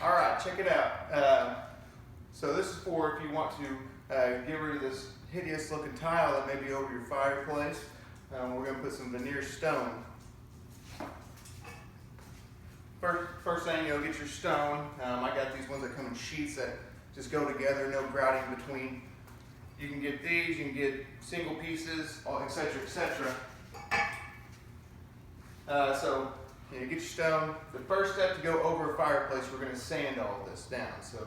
All right, check it out. So this is for if you want to get rid of this hideous looking tile that may be over your fireplace. We're going to put some veneer stone. First thing, get your stone. I got these ones that come in sheets that just go together, no grouting between. You can get these, you can get single pieces, etc., etc. So get your stone. The first step to go over a fireplace, we're going to sand all this down. So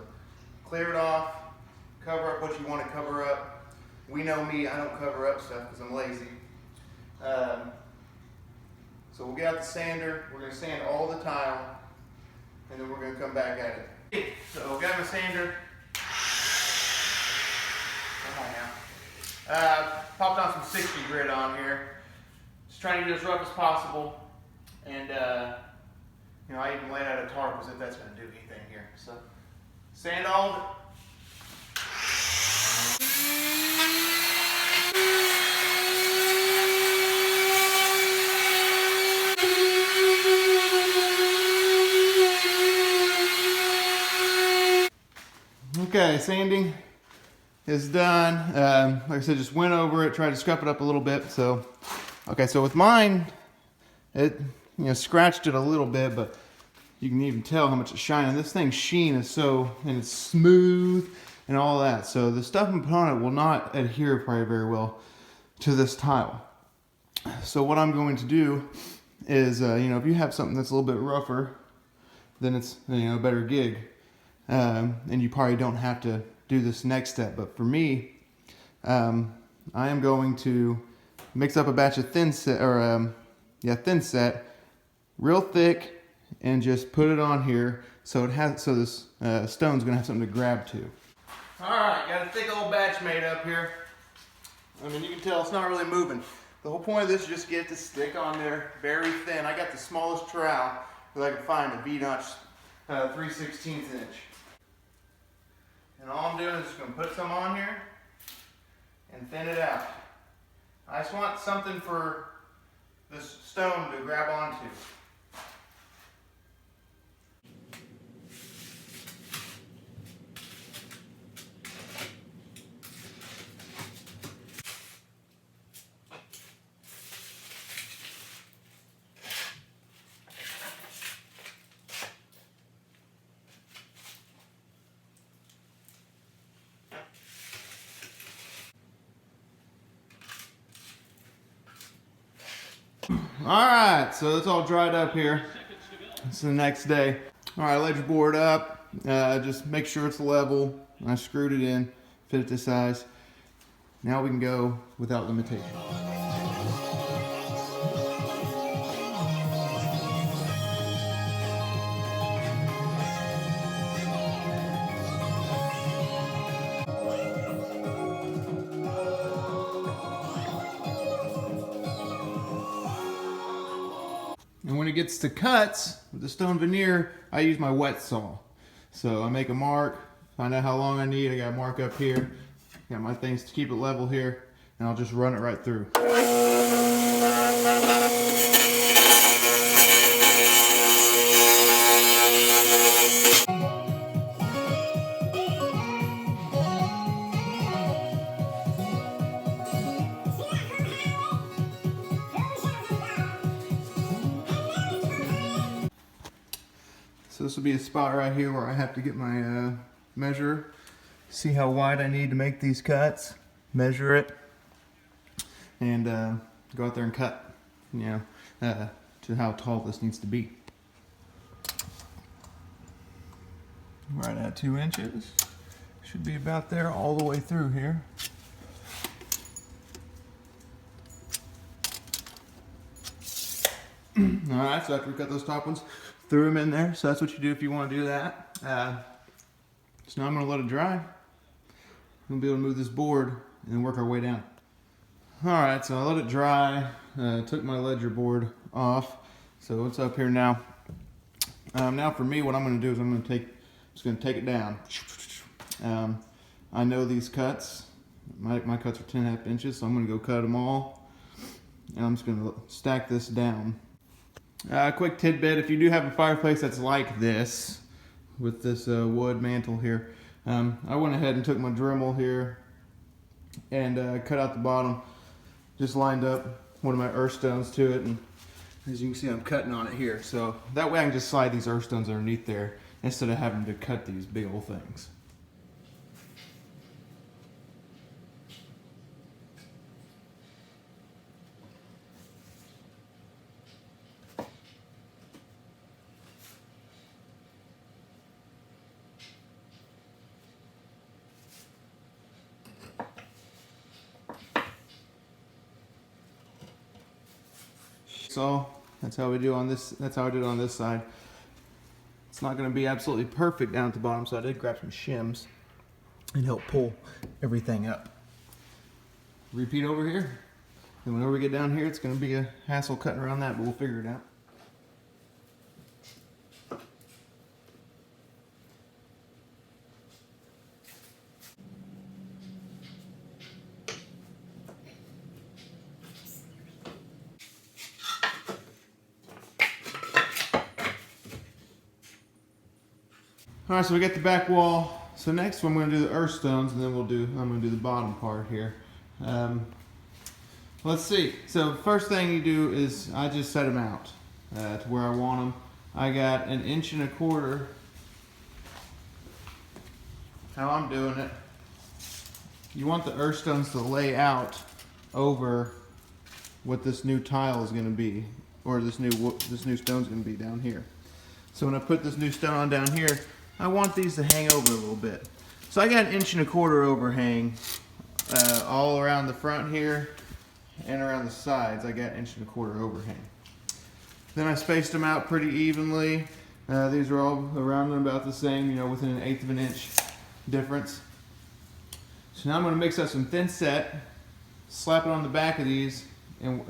clear it off, cover up what you want to cover up. We know me, I don't cover up stuff because I'm lazy. So we'll get out the sander, we're going to sand all the tile, and then we're going to come back at it. So got my sander. Popped on some 60 grit on here. Just trying to get it as rough as possible. And I even laid out a tarp as if that's going to do anything here. So sand all of it. Okay, sanding is done. Like I said, just went over it, tried to scuff it up a little bit. So, okay, so with mine, it scratched it a little bit, but you can even tell how much it's shining. This thing's sheen is and it's smooth and all that. So the stuff I'm putting on it will not adhere probably very well to this tile. So what I'm going to do is, if you have something that's a little bit rougher, then it's a better gig. And you probably don't have to do this next step. But for me, I am going to mix up a batch of thin set, real thick, and just put it on here so this stone's gonna have something to grab to. All right, got a thick old batch made up here. I mean, you can tell it's not really moving. The whole point of this is just get it to stick on there very thin. I got the smallest trowel that I can find, a V-notch 3/16 inch. And all I'm doing is just going to put some on here and thin it out. I just want something for this stone to grab onto. All right, so it's all dried up here. It's the next day. All right, I laid your board up. Just make sure it's level. I screwed it in, fit it to size. Now we can go without limitation. And when it gets to cuts with the stone veneer, I use my wet saw. So I make a mark, find out how long I need. I got a mark up here. Got my things to keep it level here, and I'll just run it right through. So this will be a spot right here where I have to get my measure, see how wide I need to make these cuts, measure it, and go out there and cut, to how tall this needs to be. Right at 2 inches. Should be about there all the way through here. Alright, so after we cut those top ones, threw them in there. So that's what you do if you want to do that. So now I'm going to let it dry. I'm going to be able to move this board and work our way down. Alright, so I let it dry. Took my ledger board off. So it's up here now. Now for me, what I'm going to do is I'm just going to take it down. I know these cuts. My cuts are 10.5 inches, so I'm going to go cut them all. And I'm just going to stack this down. Quick tidbit, if you do have a fireplace that's like this, with this wood mantle here. I went ahead and took my Dremel here and cut out the bottom. Just lined up one of my earth stones to it, and as you can see, I'm cutting on it here. So that way I can just slide these earth stones underneath there instead of having to cut these big old things. So that's how we do on this. That's how I did on this side. It's not going to be absolutely perfect down at the bottom, so I did grab some shims and help pull everything up. Repeat over here, and whenever we get down here, it's going to be a hassle cutting around that, but we'll figure it out. All right, so we got the back wall. So next I'm going to do the earth stones, and then I'm going to do the bottom part here. Let's see. So first thing you do is I just set them out to where I want them. I got 1.25 inches. How I'm doing it, you want the earth stones to lay out over what this new tile is going to be, or this new stone is going to be down here. So when I put this new stone on down here, I want these to hang over a little bit. So I got 1.25 inches overhang all around the front here and around the sides. I got 1.25 inches overhang. Then I spaced them out pretty evenly. These are all around and about the same, you know, within 1/8 of an inch difference. So now I'm going to mix up some thin set, slap it on the back of these, and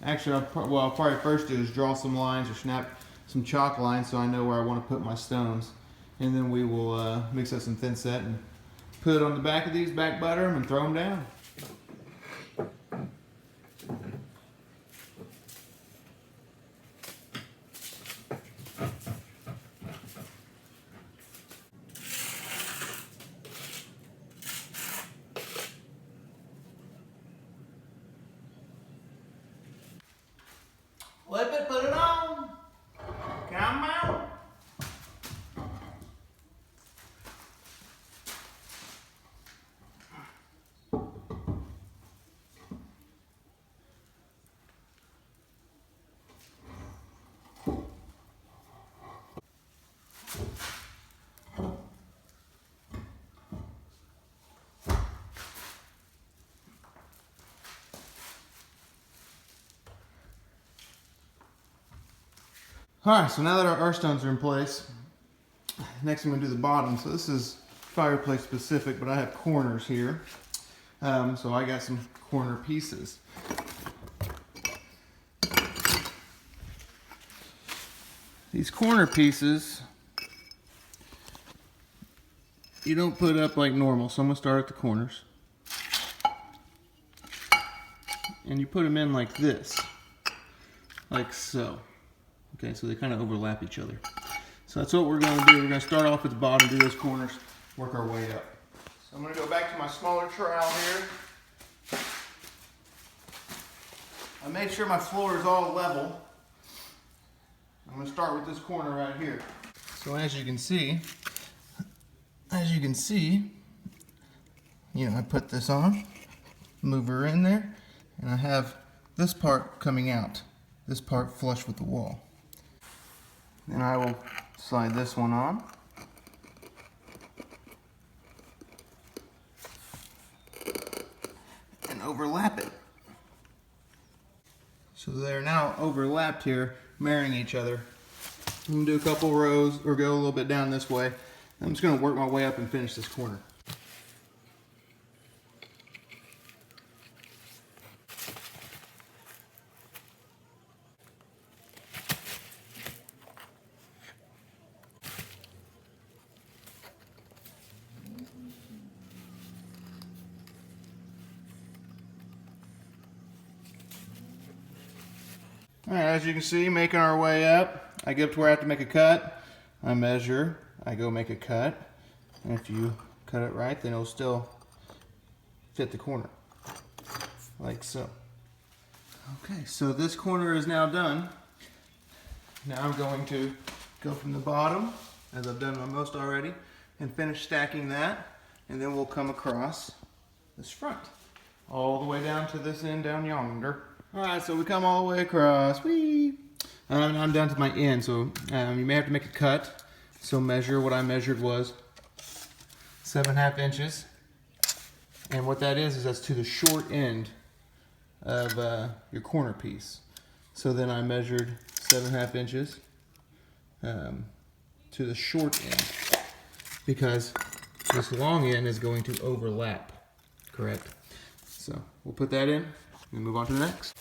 actually what I'll probably first do is draw some lines or snap some chalk lines so I know where I want to put my stones, and then we will mix up some thin set and put it on the back of these, back butter them, and throw them down. Flip it, put it on. Come out. Alright, so now that our earth stones are in place, next I'm going to do the bottom. So this is Fireplace specific, but I have corners here. So I got some corner pieces. These corner pieces, you don't put up like normal. So I'm going to start at the corners. And you put them in like this. Like so. Okay, so they kind of overlap each other. So that's what we're going to do. We're going to start off at the bottom, do those corners, work our way up. So I'm going to go back to my smaller trowel here. I made sure my floor is all level. I'm going to start with this corner right here. So as you can see, you know, I put this on, move her in there, and I have this part coming out, this part flush with the wall. Then I will slide this one on. And overlap it. So they're now overlapped here, marrying each other. I'm going to do a couple rows, or go a little bit down this way. I'm just going to work my way up and finish this corner. Alright, as you can see, making our way up. I get up to where I have to make a cut. I measure, I go make a cut, and if you cut it right, then it'll still fit the corner, like so. Okay, so this corner is now done. Now I'm going to go from the bottom, as I've done on most already, and finish stacking that, and then we'll come across this front, all the way down to this end down yonder. All right, so we come all the way across. Whee! I'm down to my end, so you may have to make a cut. So measure, what I measured was 7.5 inches. And what that is that's to the short end of your corner piece. So then I measured 7.5 inches to the short end, because this long end is going to overlap, correct? So we'll put that in and move on to the next.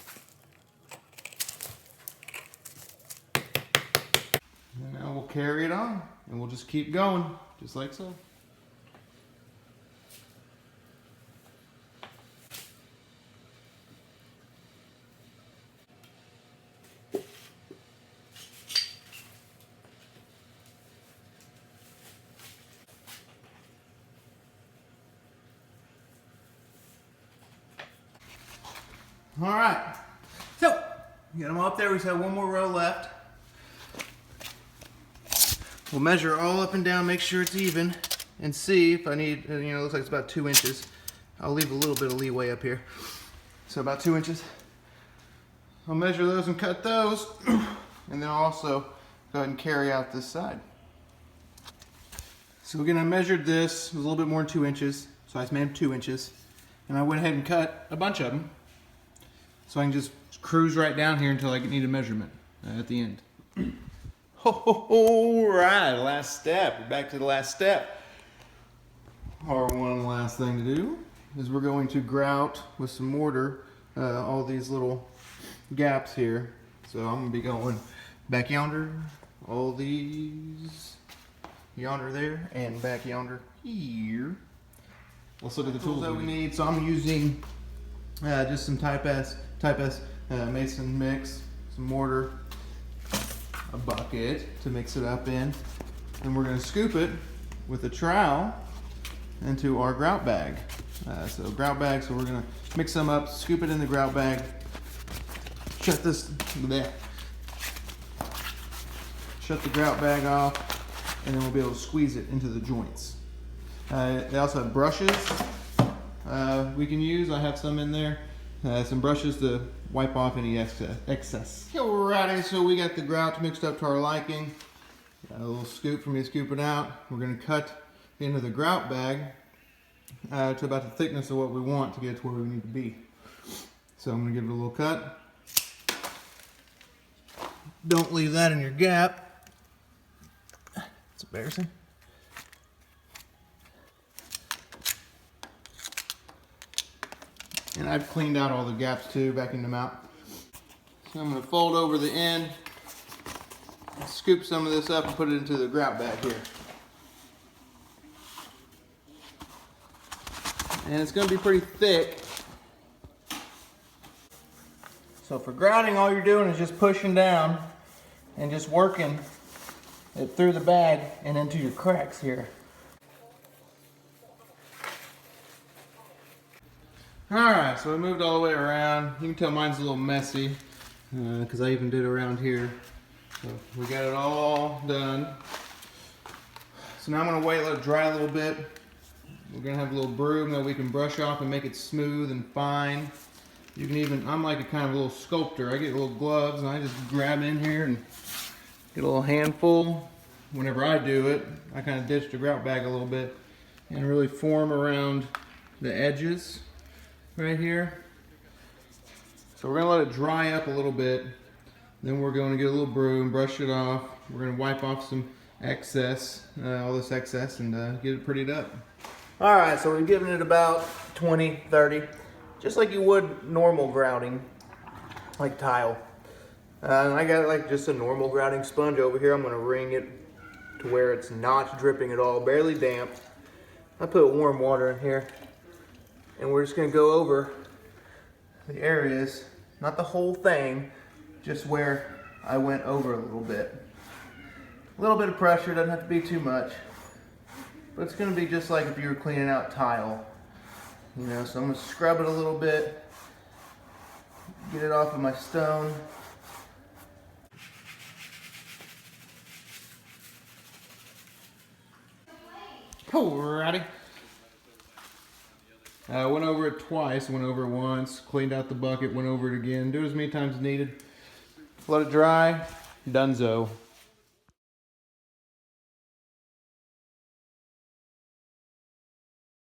And now we'll carry it on, and we'll just keep going, just like so. All right, so get them all up there. We just have one more row left. We'll measure all up and down, make sure it's even, and see if I need, it looks like it's about 2 inches. I'll leave a little bit of leeway up here. So about 2 inches. I'll measure those and cut those, and then I'll also go ahead and carry out this side. So again, I measured this, it was a little bit more than 2 inches, so I made 2 inches, and I went ahead and cut a bunch of them. So I can just cruise right down here until I need a measurement at the end. All right, last step. We're back to the last step. Our one last thing to do is we're going to grout with some mortar all these little gaps here. So I'm going to be going back yonder, all these, yonder there, and back yonder here. Let's look at the tools that we need. So I'm using just some Type S Mason mix, some mortar, a bucket to mix it up in, and we're going to scoop it with a trowel into our grout bag. So we're going to mix them up, scoop it in the grout bag, shut the grout bag off, and then we'll be able to squeeze it into the joints. They also have brushes we can use. I have some in there. Some brushes to wipe off any excess. Alrighty, so we got the grout mixed up to our liking. Got a little scoop for me to scoop it out. We're going to cut into the grout bag to about the thickness of what we want to get to where we need to be. So I'm going to give it a little cut. Don't leave that in your gap. It's embarrassing. And I've cleaned out all the gaps too, backing them out. So I'm going to fold over the end, scoop some of this up and put it into the grout bag here. And it's going to be pretty thick. So for grouting, all you're doing is just pushing down and just working it through the bag and into your cracks here. Alright, so we moved all the way around. You can tell mine's a little messy because I even did around here. So we got it all done. So now I'm going to wait, let it dry a little bit. We're going to have a little broom that we can brush off and make it smooth and fine. You can even, I'm like a kind of a little sculptor. I get little gloves and I just grab in here and get a little handful. Whenever I do it, I kind of ditch the grout bag a little bit and really form around the edges right here. So we're going to let it dry up a little bit. Then we're going to get a little broom, brush it off. We're going to wipe off some excess, all this excess, and get it prettied up. Alright, so we're giving it about 20, 30, just like you would normal grouting, like tile. And I got like just a normal grouting sponge over here. I'm going to wring it to where it's not dripping at all, barely damp. I put warm water in here. And we're just going to go over the areas, not the whole thing, just where I went over a little bit. A little bit of pressure, doesn't have to be too much. But it's going to be just like if you were cleaning out tile. You know, so I'm going to scrub it a little bit. Get it off of my stone. Alrighty. Went over it twice, went over it once, cleaned out the bucket, went over it again. Do it as many times as needed. Let it dry, donezo.